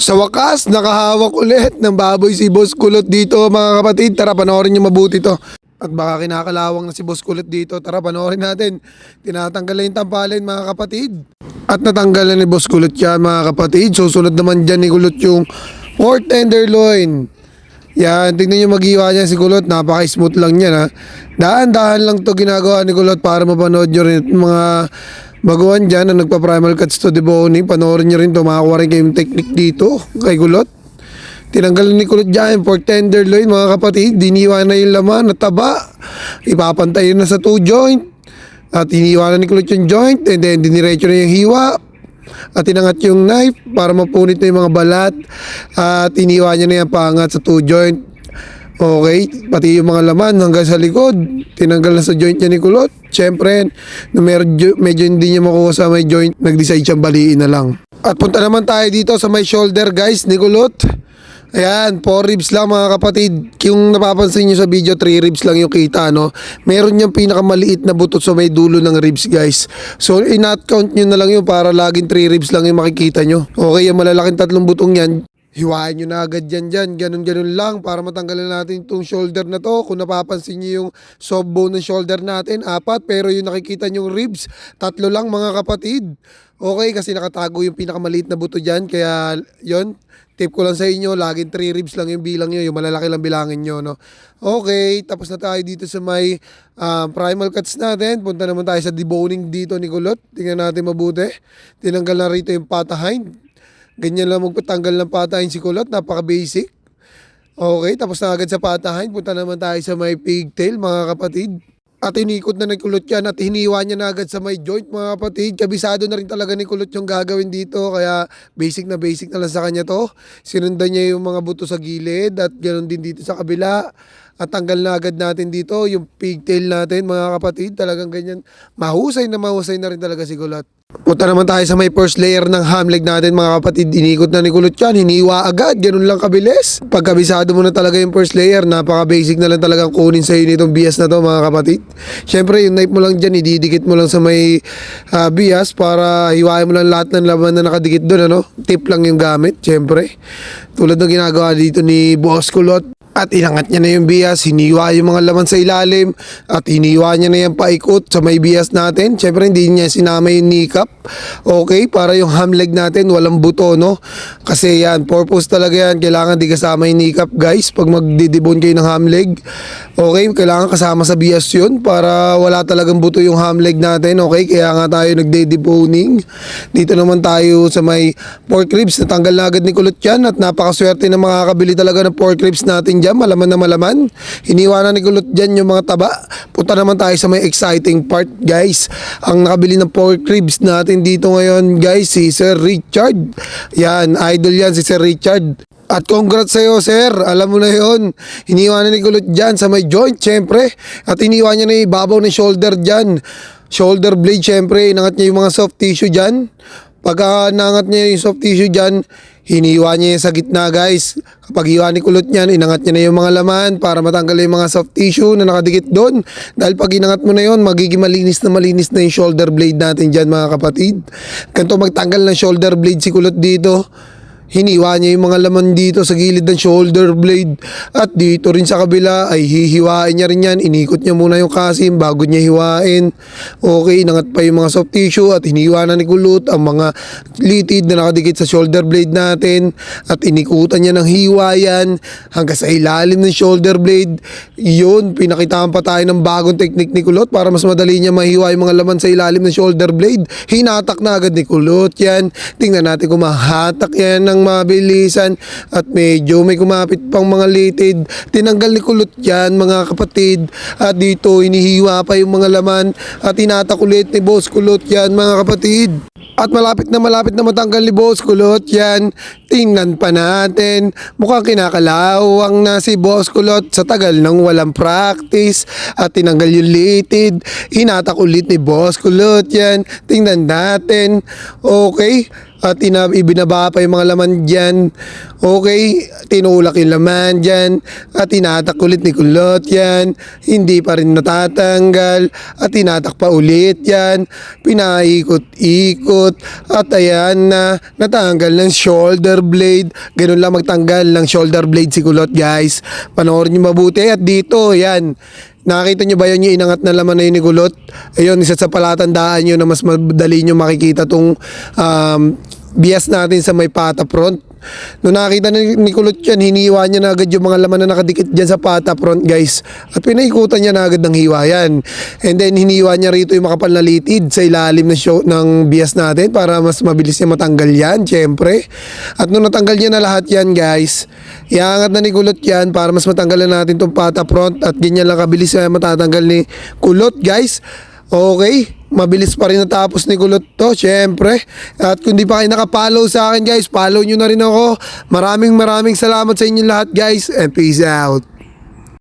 Sa wakas, nakahawak ulit ng baboy si Boss Kulot dito mga kapatid. Tara panoorin nyo mabuti to. At baka kinakalawang na si Boss Kulot dito. Tara panoorin natin. Tinatanggal na yung tampalin mga kapatid. At natanggal na ni Boss Kulot yan mga kapatid. Susunod naman dyan ni Kulot yung pork tenderloin. Yan, tignan nyo maghiwa niya si Kulot. Napaka-smooth lang yan ha. Dahan-dahan lang to ginagawa ni Kulot para mapanood nyo rin mga baguhan dyan na nagpa-primal cuts to deboning. Panoorin nyo rin to. Makakuha rin kayong technique dito kay Kulot. Tinanggal ni Kulot dyan yung pork tenderloin mga kapatid. Diniwa na yung laman na taba. Ipapantay na sa 2 joint. At hiniwa na ni Kulot yung joint. And then diniretso na yung hiwa. At tinangat yung knife para mapunit na yung mga balat. At iniwa niya na yung pangat sa 2 joint. Okay, pati yung mga laman hanggang sa likod. Tinanggal na sa joint niya ni Kulot. Siyempre, na medyo hindi niya makuha sa may joint, nag-decide siyang baliin na lang. At punta naman tayo dito sa may shoulder guys ni Kulot. Ayan, 4 ribs lang mga kapatid. Yung napapansin nyo sa video, 3 ribs lang yung kita, no? Meron yung pinakamaliit na butot sa may dulo ng ribs, guys. So, in-not count nyo na lang yun para laging 3 ribs lang yung makikita nyo. Okay, yung malalaking 3 butong yan, hiwain nyo na agad dyan. Ganun lang para matanggalan natin itong shoulder na to. Kung napapansin nyo yung soft bone ng shoulder natin, 4. Pero yung nakikita nyo ribs, 3 lang mga kapatid. Okay, kasi nakatago yung pinakamaliit na buto dyan. Kaya, yon tip ko lang sa inyo, laging 3 ribs lang yung bilang nyo. Yung malalaki lang bilangin nyo, no? Okay, tapos na tayo dito sa may primal cuts natin. Punta naman tayo sa deboning dito ni Kulot. Tingnan natin mabuti. Tinanggal na rito yung patahind. Ganyan lang magpatanggal ng patahind si Kulot. Napaka-basic. Okay, tapos na agad sa patahind. Punta naman tayo sa may pigtail, mga kapatid. At inikot na ni Kulot yan at hiniwa niya na agad sa may joint mga kapatid. Kabisado na rin talaga ni Kulot yung gagawin dito. Kaya basic na lang sa kanya to. Sinundan niya yung mga buto sa gilid at ganoon din dito sa kabila. At tanggal na agad natin dito yung pigtail natin mga kapatid. Talagang ganyan. Mahusay na rin talaga si Kulot. Punta naman tayo sa may first layer ng ham leg natin mga kapatid. Inikot na ni Kulot yan. Hiniwa agad. Ganun lang kabilis. Pagkabisado mo na talaga yung first layer, napaka-basic na lang talagang kunin sa'yo nitong bias na to mga kapatid. Siyempre yung knife mo lang dyan, ididikit mo lang sa may bias para hiwain mo lang lahat ng laman na nakadikit doon. Ano? Tip lang yung gamit, siyempre. Tulad ng ginagawa dito ni Boss Kulot. At inangat niya na yung bias, hiniwa yung mga laman sa ilalim at hiniwa niya na yung paikot sa may bias natin. Siyempre hindi niya sinama yung kneecap. Okay, para yung ham leg natin walang buto, no? Kasi yan, purpose talaga yan. Kailangan di kasama yung kneecap guys pag magdidibon kayo ng ham leg. Okay, kailangan kasama sa bias yun para wala talagang buto yung ham leg natin. Okay, kaya nga tayo nagde-deboning. Dito naman tayo sa may pork ribs. Natanggal na agad ni Kulot yan at napakaswerte na makakabili talaga ng pork ribs natin dyan, malaman na malaman. Hiniwa na ni Kulot dyan yung mga taba. Punta naman tayo sa may exciting part guys. Ang nakabili ng pork ribs natin dito ngayon guys, si Sir Richard. Yan, idol yan si Sir Richard. At congrats sa'yo sir, alam mo na yon. Hiniwa na ni Kulot dyan sa may joint syempre. At hiniwa niya na yung babaw ng shoulder dyan. Shoulder blade syempre, inangat niya yung mga soft tissue dyan. Pagka nangat niya yung soft tissue dyan, hiniwa niya yung sa gitna guys. Kapag hiwa ni Kulot niyan, inangat niya na yung mga laman para matanggal yung mga soft tissue na nakadikit doon. Dahil pag inangat mo na yun, magiging malinis na yung shoulder blade natin dyan mga kapatid. Ganito magtanggal ng shoulder blade si Kulot dito. Hiniwa niya yung mga laman dito sa gilid ng shoulder blade. At dito rin sa kabila ay hihiwain niya rin yan. Inikot niya muna yung kasim bago niya hiwain. Okay, inangat pa yung mga soft tissue at hiniwa na ni Kulot ang mga litid na nakadikit sa shoulder blade natin. At inikutan niya ng hiwayan hanggang sa ilalim ng shoulder blade. Yun, pinakitaan pa tayo ng bagong technique ni Kulot para mas madali niya mahiwa yung mga laman sa ilalim ng shoulder blade. Hinatak na agad ni Kulot yan. Tingnan natin kung mahatak yan ng mabilisan at medyo may kumapit pang mga litid. Tinanggal ni Kulot yan mga kapatid at dito inihiwa pa yung mga laman at tinatak ulit ni Boss Kulot yan mga kapatid. At malapit na matanggal ni Boss Kulot yan. Tingnan pa natin. Mukhang kinakalawang na si Boss Kulot sa tagal ng walang practice. At tinanggal yung litid. Hinatak ulit ni Boss Kulot yan. Tingnan natin. Okay. at ibinaba pa yung mga laman dyan. Okay, tinulak yung laman dyan at tinatak ulit ni Kulot yan. Hindi pa rin natatanggal at tinatak pa ulit yan. Pinaikot-ikot at ayan na natanggal ng shoulder blade. Ganun lang magtanggal ng shoulder blade si Kulot, guys. Panoorin nyo mabuti at dito yan. Nakita nyo ba yun yung inangat na laman na yun ni Kulot? Ayun, isa sa palatandaan nyo na mas madali nyo makikita tong bias natin sa may pata front. Nung nakita ni Kulot yan, hiniwa niya na agad yung mga laman na nakadikit dyan sa pata front, guys. At pinaikutan niya na agad ng hiwa yan. And then hiniwa niya rito yung makapal na litid sa ilalim ng bias natin para mas mabilis niya matanggal yan, syempre. At nung natanggal niya na lahat yan, guys, iangat na ni Kulot yan para mas matanggalan natin tong pata front at ganyan lang kabilis matatanggal ni Kulot, guys. Okay, mabilis pa rin natapos ni Kulot to, syempre. At kung di pa kayo nakapollow sa akin, guys, follow nyo na rin ako. Maraming salamat sa inyo lahat, guys, and peace out.